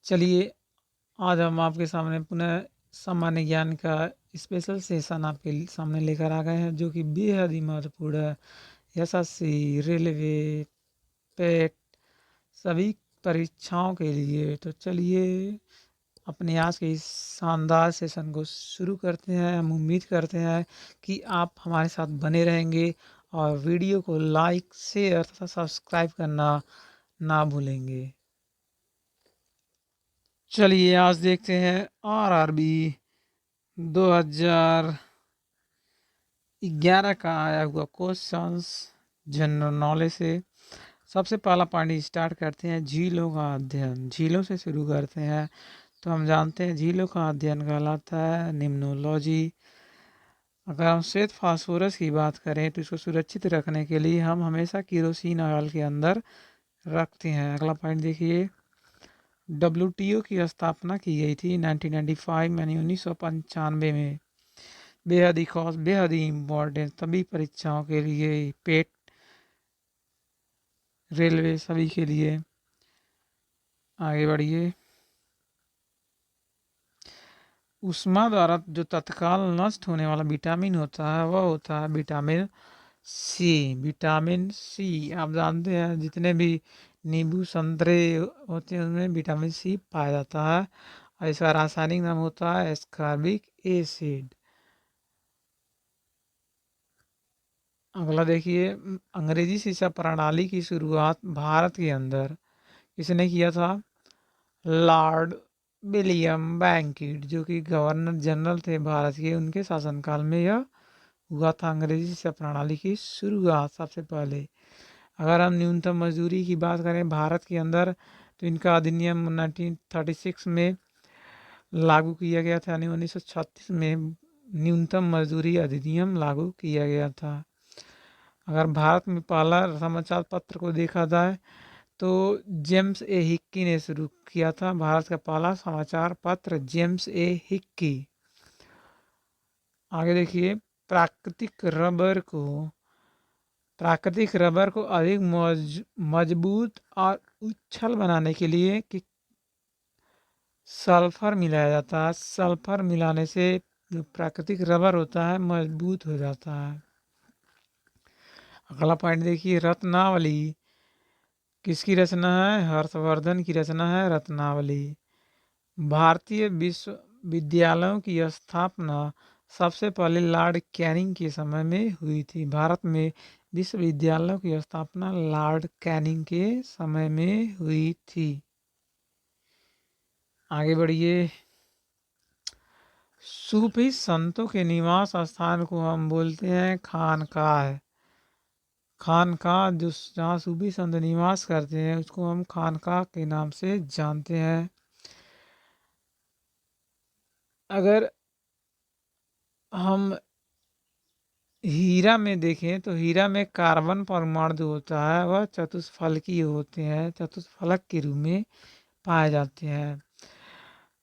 चलिए, आज हम आपके सामने पुनः सामान्य ज्ञान का स्पेशल सेशन आपके सामने लेकर आ गए हैं, जो कि बेहद ही महत्वपूर्ण है। एसएससी, रेलवे, पेट सभी परीक्षाओं के लिए। तो चलिए, अपने आज के इस शानदार सेशन को शुरू करते हैं। हम उम्मीद करते हैं कि आप हमारे साथ बने रहेंगे और वीडियो को लाइक, शेयर तथा सब्सक्राइब करना ना भूलेंगे। चलिए, आज देखते हैं आरआरबी 2011 का आया हुआ क्वेश्चंस जनरल नॉलेज से। सबसे पहला पॉइंट स्टार्ट करते हैं, झीलों का अध्ययन। झीलों से शुरू करते हैं। तो हम जानते हैं झीलों का अध्ययन कहलाता है निम्नोलॉजी। अगर हम श्वेत फास्फोरस की बात करें तो इसको सुरक्षित रखने के लिए हम हमेशा केरोसिन ऑयल के अंदर रखते हैं। अगला पॉइंट देखिए, WTO की स्थापना की गई थी 1995 यानी 1995 में। बेहद ही खास, बेहद ही इम्पोर्टेंट सभी परीक्षाओं के लिए, पेट, रेलवे सभी के लिए। आगे बढ़िए, ऊष्मा द्वारा जो तत्काल नष्ट होने वाला विटामिन होता है वह होता है विटामिन सी। विटामिन सी आप जानते हैं जितने भी नींबू संतरे होते हैं उनमें विटामिन सी पाया जाता है और इसका रासायनिक नाम होता है एस्कॉर्बिक एसिड। अगला देखिए, अंग्रेजी शिक्षा प्रणाली की शुरुआत भारत के अंदर किसने किया था? लॉर्ड विलियम बैंकिड, जो कि गवर्नर जनरल थे भारत के, उनके शासनकाल में यह हुआ था अंग्रेजी शिक्षा प्रणाली की शुरुआत सबसे पहले। अगर हम न्यूनतम मजदूरी की बात करें भारत के अंदर तो इनका अधिनियम 1936 में लागू किया गया था, यानी 1936 में न्यूनतम मजदूरी अधिनियम लागू किया गया था। अगर भारत में पहला समाचार पत्र को देखा जाए तो जेम्स ए हिक्की ने शुरू किया था। भारत का पहला समाचार पत्र जेम्स ए हिक्की। आगे देखिए, प्राकृतिक रबर को अधिक मजबूत और उच्छल बनाने के लिए कि सल्फर मिलाया जाता है। सल्फर मिलाने से जो प्राकृतिक रबर होता है मजबूत हो जाता है। अगला पॉइंट देखिए, रत्नावली किसकी रचना है? हर्षवर्धन की रचना है रत्नावली। भारतीय विश्वविद्यालयों की स्थापना सबसे पहले लॉर्ड कैनिंग के समय में हुई थी। भारत में विश्वविद्यालयों की स्थापना लॉर्ड कैनिंग के समय में हुई थी। आगे बढ़िए, सूफी संतों के निवास स्थान को हम बोलते हैं खानकाह। खानकाह जो जहाँ सूफी संत निवास करते हैं उसको हम खानकाह के नाम से जानते हैं। अगर हम हीरा में देखें तो हीरा में कार्बन परमाणु जो होता है वह चतुष्फलकीय होते हैं, चतुष्फलक के रूप में पाए जाते हैं।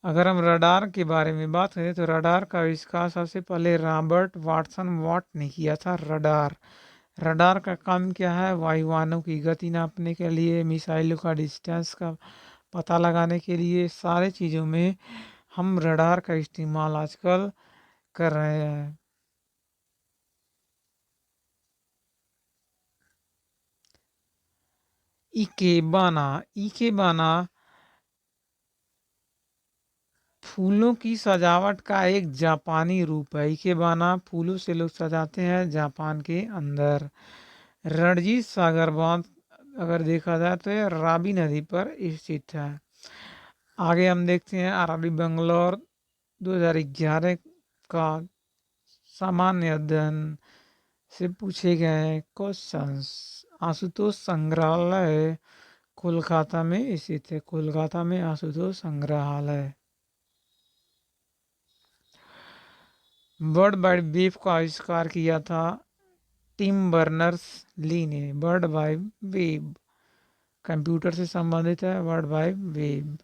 अगर हम रडार के बारे में बात करें तो रडार का आविष्कार सबसे पहले रॉबर्ट वाटसन वॉट ने किया था। रडार रडार का काम क्या है? वायुयानों की गति नापने के लिए, मिसाइलों का डिस्टेंस का पता लगाने के लिए, सारे चीज़ों में हम रडार का इस्तेमाल आजकल कर रहे हैं। इकेबाना फूलों की सजावट का एक जापानी रूप है। इकेबाना फूलों से लोग सजाते हैं जापान के अंदर। रणजीत सागर बांध अगर देखा जाए तो यह रावी नदी पर स्थित है। आगे हम देखते हैं आरआरबी बेंगलोर 2011 का सामान्य अध्ययन से पूछे गए क्वेश्चंस। आशुतोष संग्रहालय कोलकाता में स्थित है। कोलकाता में आशुतोष संग्रहालय। वर्ल्ड वाइड वेब का आविष्कार किया था टिम बर्नर्स ली ने। वर्ल्ड वाइड वेब कंप्यूटर से संबंधित है। World wide web.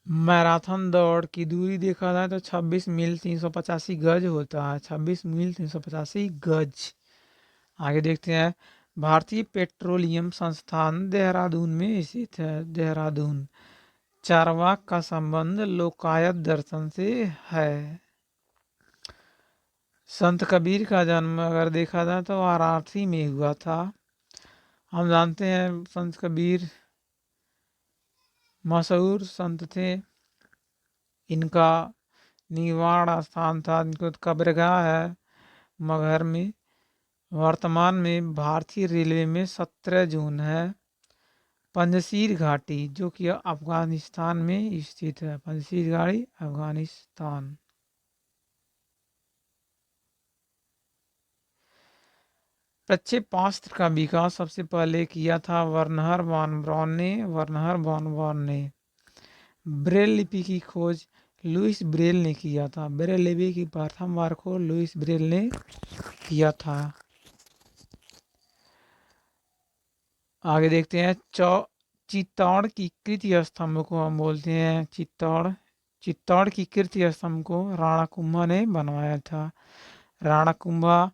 मैराथन दौड़ की दूरी देखा जाए तो 26 मील 385 गज होता है। 26 मील 385 गज। आगे देखते हैं, भारतीय पेट्रोलियम संस्थान देहरादून में स्थित है। देहरादून। चारवाक का संबंध लोकायत दर्शन से है। संत कबीर का जन्म अगर देखा जाए तो वाराणसी में हुआ था। हम जानते हैं संत कबीर मशहूर संत थे। इनका निवाण स्थान था, इनको कब्रगाह है मगहर में। वर्तमान में भारतीय रेलवे में 17 जून है। पंजशीर घाटी जो कि अफगानिस्तान में स्थित है। पंजशीर घाटी अफगानिस्तान। प्रक्षेपास्त्र का विकास सबसे पहले किया था वर्नर वॉन ब्राउन ने। वर्नर वॉन ब्राउन ने। ब्रेल लिपि की खोज लुइस ब्रेल ने किया था। ब्रेल लिपि की प्रथम बार को लुइस ब्रेल ने किया था। आगे देखते हैं चित्तौड़ की कृति स्तंभ को हम बोलते हैं चित्तौड़ की कृति स्तंभ को राणा कुंभा ने बनवाया था। राणा कुंभा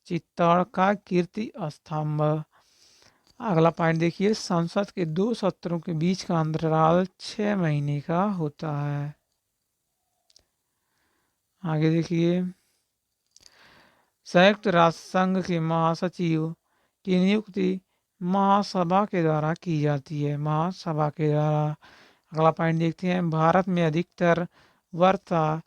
चित्तौड़ का कीर्ति स्तंभ। अगला पॉइंट देखिए, संसद के 2 सत्रों के बीच का अंतराल 6 महीने का होता है। आगे देखिए, संयुक्त राष्ट्र संघ के महासचिव की नियुक्ति महासभा के द्वारा की जाती है। महासभा के द्वारा। अगला पॉइंट देखते हैं, भारत में अधिकतर वर्षा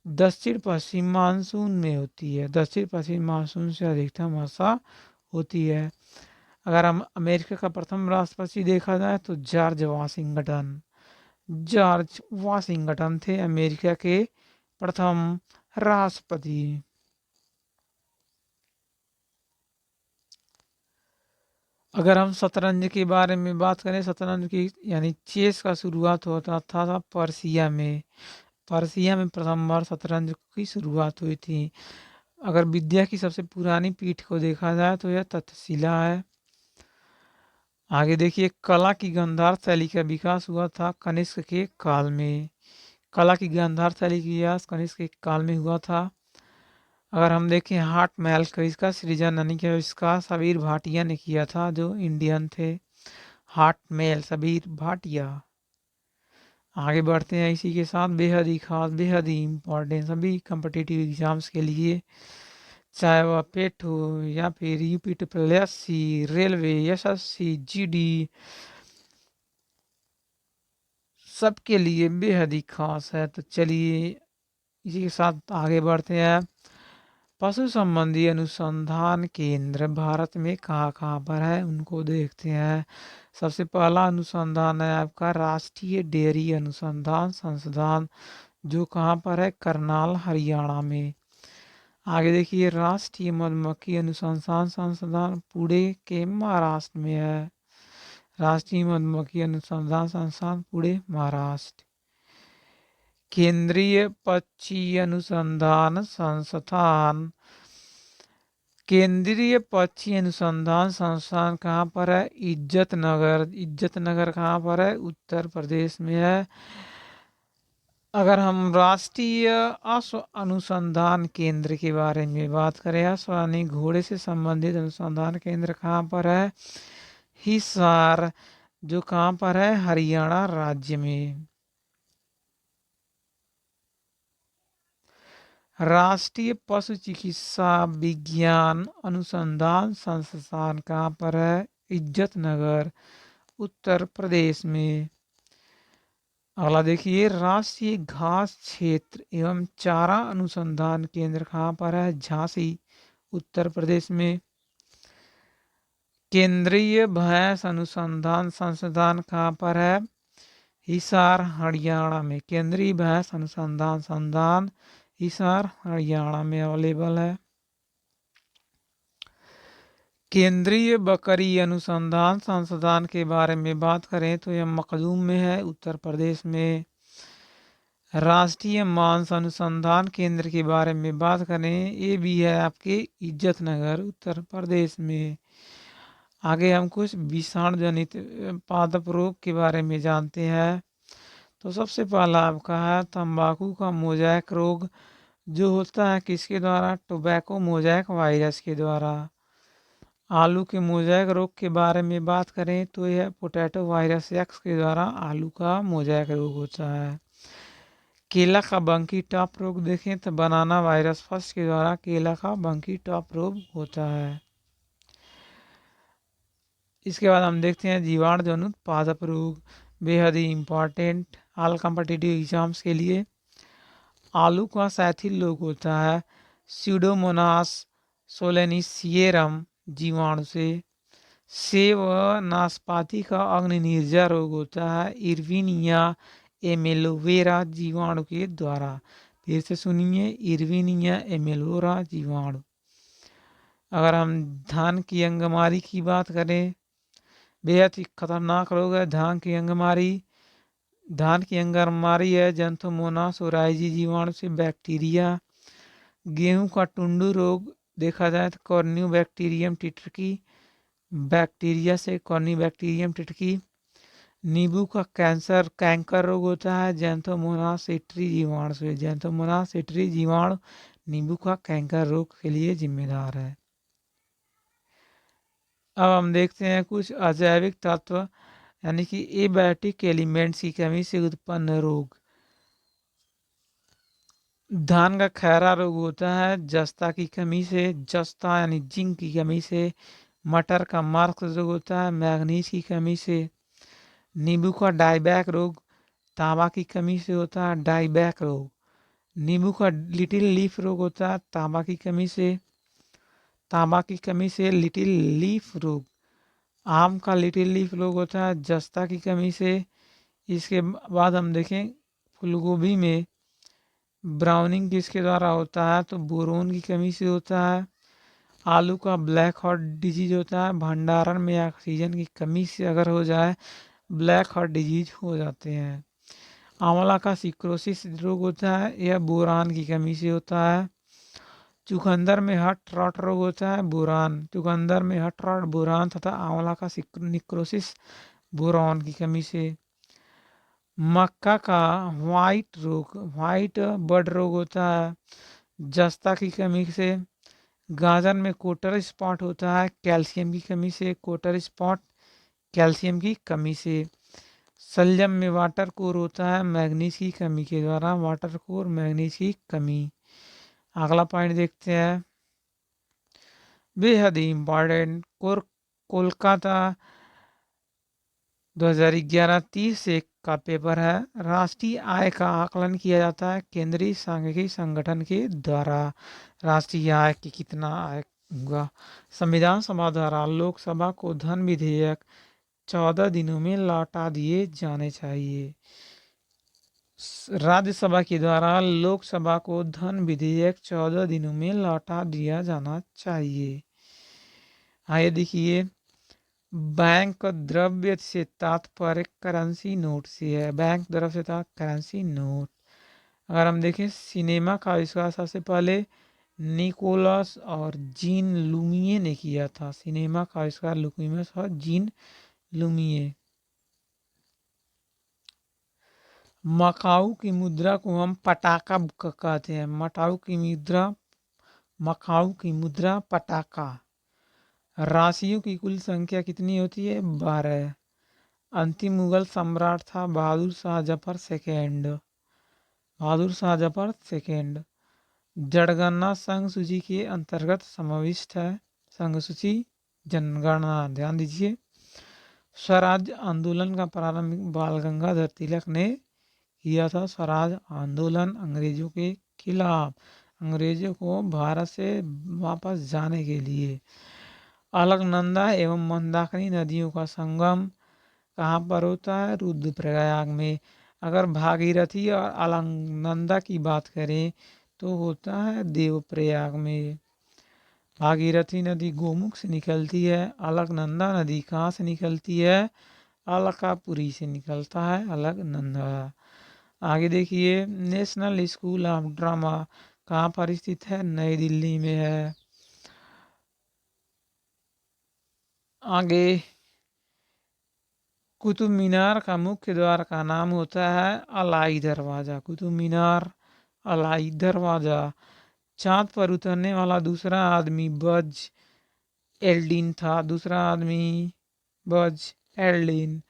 दक्षिण पश्चिम मानसून में होती है। दक्षिण पश्चिम मानसून से अधिकतम वर्षा होती है। अगर हम अमेरिका का प्रथम राष्ट्रपति देखा जाए तो जॉर्ज वाशिंगटन। जॉर्ज वाशिंगटन थे अमेरिका के प्रथम राष्ट्रपति। अगर हम शतरंज के बारे में बात करें, शतरंज की यानी चेस का शुरुआत होता था पर्सिया में। पर्सिया में प्रथम बार शतरंज की शुरुआत हुई थी। अगर विद्या की सबसे पुरानी पीठ को देखा जाए तो यह तक्षशिला है। आगे देखिए, कला की गांधार शैली का विकास हुआ था कनिष्क के काल में। कला की गांधार शैली की विकास कनिष्क के काल में हुआ था। अगर हम देखें हाट महल का इसका सृजन यानी कि इसका सबीर भाटिया ने किया था, जो इंडियन थे। हाट महल सबीर भाटिया। आगे बढ़ते हैं इसी के साथ, बेहद ही खास बेहद ही इम्पोर्टेंट सभी कम्पिटिटिव एग्जाम्स के लिए, चाहे वह पेट हो या फिर UP triple SC, railway, SSC, GD, सबके लिए बेहद ही खास है। तो चलिए इसी के साथ आगे बढ़ते हैं। पशु संबंधी अनुसंधान केंद्र भारत में कहाँ कहाँ पर है उनको देखते हैं। सबसे पहला अनुसंधान है आपका राष्ट्रीय डेयरी अनुसंधान संस्थान, जो कहाँ पर है, करनाल हरियाणा में। आगे देखिए, राष्ट्रीय मधुमक्खी अनुसंधान संस्थान पुणे के महाराष्ट्र में है। राष्ट्रीय मधुमक्खी अनुसंधान संस्थान पुणे महाराष्ट्र। केंद्रीय पक्षी अनुसंधान संस्थान। केंद्रीय पक्षी अनुसंधान संस्थान कहाँ पर है, इज्जत नगर। इज्जत नगर कहाँ पर है, उत्तर प्रदेश में है। अगर हम राष्ट्रीय अश्व अनुसंधान केंद्र के बारे में बात करें, अश्व यानी घोड़े से संबंधित अनुसंधान केंद्र कहाँ पर है, हिसार, जो कहाँ पर है, हरियाणा राज्य में। राष्ट्रीय पशु चिकित्सा विज्ञान अनुसंधान संस्थान कहाँ पर है, इज्जत नगर, उत्तर प्रदेश में। अगला देखिए, राष्ट्रीय घास क्षेत्र एवं चारा अनुसंधान केंद्र कहाँ पर है, झांसी, उत्तर प्रदेश में। केंद्रीय भैंस अनुसंधान संस्थान कहाँ पर है, हिसार, हरियाणा में। केंद्रीय भैंस अनुसंधान संस्थान हिसार, हरियाणा में अवेलेबल है। केंद्रीय बकरी अनुसंधान संस्थान के बारे में बात करें तो यह मखदूम में है, उत्तर प्रदेश में। राष्ट्रीय मांस अनुसंधान केंद्र के बारे में बात करें, ये भी है आपके इज्जत नगर, उत्तर प्रदेश में। आगे हम कुछ विषाणु जनित पादप रोग के बारे में जानते हैं। तो सबसे पहला आपका है तंबाकू का मोजैक रोग, जो होता है किसके द्वारा, टोबैको मोजैक वायरस के द्वारा। आलू के मोज़ेक रोग के बारे में बात करें तो यह पोटैटो वायरस एक्स के द्वारा आलू का मोज़ेक रोग होता है। केला का बंकी टॉप रोग देखें तो बनाना वायरस फर्स्ट के द्वारा केला का बंकी टॉप रोग होता है। इसके बाद हम देखते हैं जीवाणु जनित पादप रोग, बेहद ही इम्पॉर्टेंट ऑल कॉम्पिटिटिव एग्जाम्स के लिए। आलू का सैथिल रोग होता है स्यूडोमोनास सोलेनिसिएरम जीवाणु से। सेब व नाशपाती का अग्निनिर्जा रोग होता है इर्विनिया एमेलोवेरा जीवाणु के द्वारा। फिर से सुनिए, इर्विनिया एमेलोवेरा जीवाणु। अगर हम धान की अंगमारी की बात करें, बेहद ही खतरनाक रोग है धान की अंगमारी। धान की अंगमारी है जंतुमोनास ओराइजी जीवाणु से बैक्टीरिया। गेहूं का टुंडू रोग देखा जाए तो कॉर्न्यू बैक्टीरियम टिटकी बैक्टीरिया से कॉर्नी बैक्टीरियम टिटकी। नींबू का कैंकर रोग होता है जैंथोमोनास सिट्री जीवाणु से। जैंथोमोनास सिट्री जीवाणु नींबू का कैंकर रोग के लिए जिम्मेदार है। अब हम देखते हैं कुछ अजैविक तत्व यानी कि एबायोटिक एलिमेंट्स की कमी से उत्पन्न रोग। धान का खैरा रोग होता है जस्ता की कमी से, जस्ता यानी जिंक की कमी से। मटर का मार्क्स रोग होता है मैग्नीज की कमी से। नींबू का डायबैक रोग तांबा की कमी से होता है डायबैक रोग। नींबू का लिटिल लीफ रोग होता है तांबा की कमी से, तांबा की कमी से लिटिल लीफ रोग। आम का लिटिल लीफ रोग होता है जस्ता की कमी से। इसके बाद हम देखें फूलगोभी में ब्राउनिंग किसके द्वारा होता है तो बोरोन की कमी से होता है। आलू का ब्लैक हॉट डिजीज होता है भंडारण में ऑक्सीजन की कमी से अगर हो जाए ब्लैक हॉट डिजीज हो जाते हैं। आंवला का सिक्रोसिस रोग होता है यह बोरान की कमी से होता है। चुकंदर में हट रॉट रोग होता है बोरान, चुकंदर में हट रॉट बोरान तथा आंवला का निक्रोसिस बोरान की कमी से। मक्का का व्हाइट बड रोग होता है जस्ता की कमी से। गाजर में कोटर स्पॉट होता है कैल्शियम की कमी से, कोटर स्पॉट कैल्शियम की कमी से। शलजम में वाटर कोर होता है मैग्नीज की कमी के द्वारा, वाटर कोर मैग्नीज की कमी। अगला पॉइंट देखते हैं बेहद ही इम्पॉर्टेंट कोलकाता 2011-30 से का पेपर है। राष्ट्रीय आय का आकलन किया जाता है केंद्रीय सांख्यिकी संगठन के द्वारा। राष्ट्रीय आय की कितना आय होगा। संविधान सभा द्वारा लोकसभा को धन विधेयक 14 दिनों में लौटा दिए जाने चाहिए। राज्यसभा के द्वारा लोकसभा को धन विधेयक 14 दिनों में लौटा दिया जाना चाहिए। आइए देखिए बैंक द्रव्य से तात्पर्य करेंसी नोट से है। बैंक द्रव्य से तात्पर्य करेंसी नोट। अगर हम देखें सिनेमा का आविष्कार सबसे पहले निकोलस और जीन लुमिये ने किया था। सिनेमा का आविष्कार लुमियस और जीन लुमिये। मकाऊ की मुद्रा को हम पटाका कहते हैं। मकाऊ की मुद्रा पटाका। राशियों की कुल संख्या कितनी होती है 12। अंतिम मुगल सम्राट था बहादुर शाह जफर सेकेंड। बहादुर शाह जफर सेकेंड। जनगणना संघ सूची के अंतर्गत समाविष्ट है। संघ सूची जनगणना ध्यान दीजिए। स्वराज आंदोलन का प्रारंभ बाल गंगाधर तिलक ने किया था। स्वराज आंदोलन अंग्रेजों के खिलाफ, अंग्रेजों को भारत से वापस जाने के लिए। अलकनंदा एवं मंदाकिनी नदियों का संगम कहाँ पर होता है रुद्रप्रयाग में। अगर भागीरथी और अलकनंदा की बात करें तो होता है देवप्रयाग में। भागीरथी नदी गोमुख से निकलती है, अलकनंदा नदी कहाँ से निकलती है अलकापुरी से निकलता है अलकनंदा। आगे देखिए नेशनल स्कूल ऑफ ड्रामा कहाँ पर स्थित है नई दिल्ली में है। आगे कुतुब मीनार का मुख्य द्वार का नाम होता है अलाई दरवाजा। कुतुब मीनार अलाई दरवाजा। चांद पर उतरने वाला दूसरा आदमी बज एल्डिन था। दूसरा आदमी बज एल्डिन,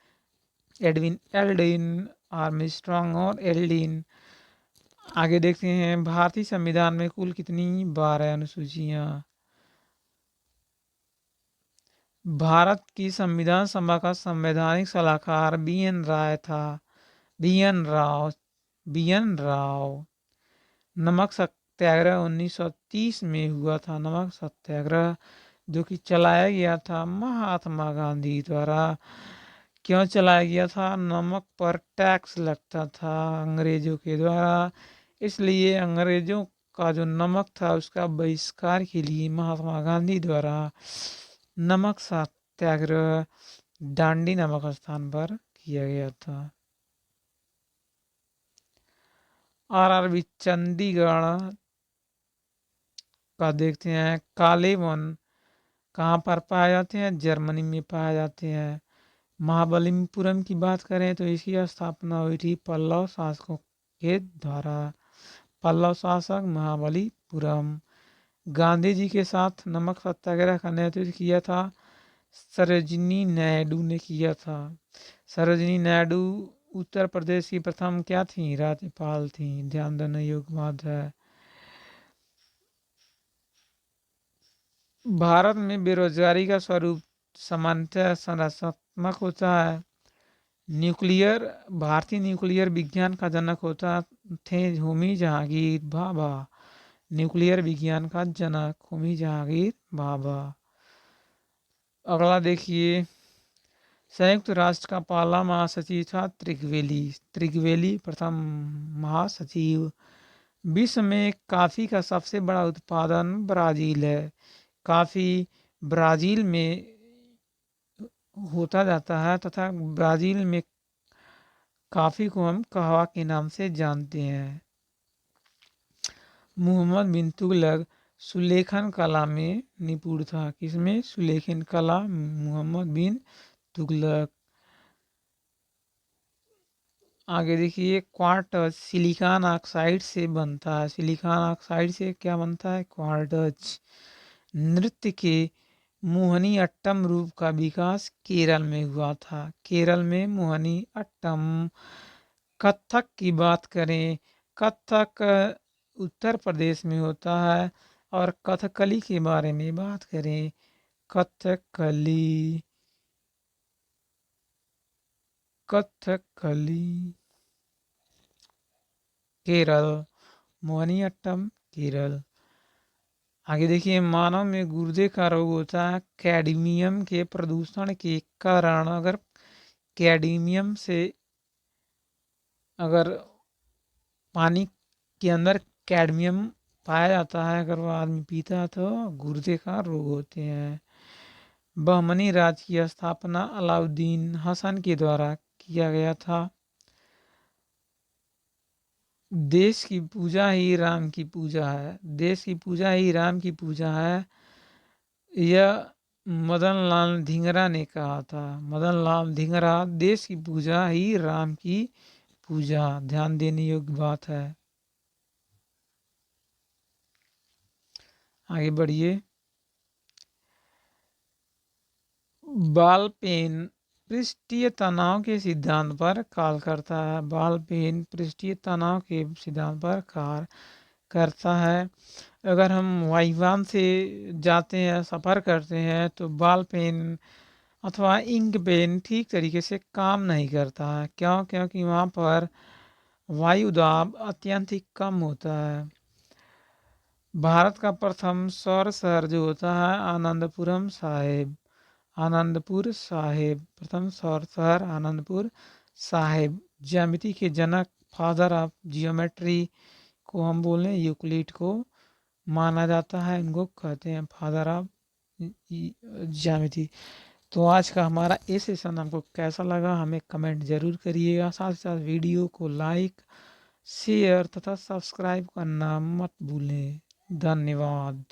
एडविन एल्डिन, आर्मस्ट्रांग और एल्डिन। आगे देखते हैं भारतीय संविधान में कुल कितनी 12 अनुसूचियां। भारत की संविधान सभा का संवैधानिक सलाहकार बी.एन. राय था। बी.एन. राव, बी.एन. राव। नमक सत्याग्रह 1930 में हुआ था। नमक सत्याग्रह जो कि चलाया गया था महात्मा गांधी द्वारा। क्यों चलाया गया था? नमक पर टैक्स लगता था अंग्रेजों के द्वारा, इसलिए अंग्रेजों का जो नमक था उसका बहिष्कार के लिए महात्मा गांधी द्वारा नमक सत्याग्रह दांडी नामक स्थान पर किया गया था। आरआरबी चंडीगढ़ का देखते हैं। काले वन कहाँ पर पाए जाते हैं? जर्मनी में पाए जाते हैं। महाबलीपुरम की बात करें तो इसकी स्थापना हुई थी पल्लव शासकों के द्वारा। पल्लव शासक महाबलीपुरम। गांधी जी के साथ नमक सत्याग्रह का नेतृत्व किया था सरोजिनी नायडू ने किया था। सरोजिनी नायडू उत्तर प्रदेश की प्रथम क्या थी? राज्यपाल थी। ध्यान देने योग्य बात है। भारत में बेरोजगारी का स्वरूप सामान्यतः संरचनात्मक होता है। न्यूक्लियर भारतीय न्यूक्लियर विज्ञान का जनक होता थे होमी जहांगीर भाभा। न्यूक्लियर विज्ञान का जनक होमी जहांगीर भाभा। अगला देखिए, संयुक्त राष्ट्र का पहला महासचिव था त्रिगवेली। त्रिगवेली प्रथम महासचिव। विश्व में कॉफी का सबसे बड़ा उत्पादन ब्राजील है। कॉफी ब्राजील में होता जाता है तथा ब्राजील में कॉफी को हम कहवा के नाम से जानते हैं। मोहम्मद बिन तुगलक सुलेखन कला में निपुण था। किसमें? सुलेखन कला। मोहम्मद बिन तुगलक। आगे देखिए, क्वार्ट्ज सिलिकॉन ऑक्साइड से बनता है। सिलिकॉन ऑक्साइड से क्या बनता है? क्वार्ट्ज। नृत्य के मोहनी अट्टम रूप का विकास केरल में हुआ था। केरल में मोहनी अट्टम। कथक की बात करें, कथक उत्तर प्रदेश में होता है। और कथकली के बारे में बात करें, कथकली, कथकली केरल, मोहिनीअट्टम केरल। आगे देखिए, मानव में गुर्दे का रोग होता है कैडमियम के प्रदूषण के कारण। अगर कैडमियम से अगर पानी के अंदर कैडमियम पाया जाता है, अगर वो आदमी पीता है तो गुर्दे का रोग होते हैं। बहमनी राज्य की स्थापना अलाउद्दीन हसन के द्वारा किया गया था। देश की पूजा ही राम की पूजा है। देश की पूजा ही राम की पूजा है, यह मदन लाल धिंगरा ने कहा था। मदन लाल धिंगरा, देश की पूजा ही राम की पूजा। ध्यान देने योग्य बात है। आगे बढ़िए। बॉल पेन पृष्ठीय तनाव के सिद्धांत पर कार्य करता है। बॉल पेन पृष्ठीय तनाव के सिद्धांत पर कार्य करता है। अगर हम वायुयान से जाते हैं, सफ़र करते हैं, तो बॉल पेन अथवा इंक पेन ठीक तरीके से काम नहीं करता है। क्यों? क्योंकि वहाँ पर वायु दाब अत्यंत कम होता है। भारत का प्रथम सौर शहर जो होता है आनंदपुरम साहिब। आनंदपुर साहिब प्रथम सौर शहर आनंदपुर साहिब। ज्यामिति के जनक, फादर ऑफ जियोमेट्री को हम बोलें यूक्लिड को माना जाता है। इनको कहते हैं फादर ऑफ ज्यामिति। तो आज का हमारा ये सेशन हमको कैसा लगा हमें कमेंट जरूर करिएगा। साथ ही साथ वीडियो को लाइक, शेयर तथा सब्सक्राइब करना मत भूलें। धन्यवाद।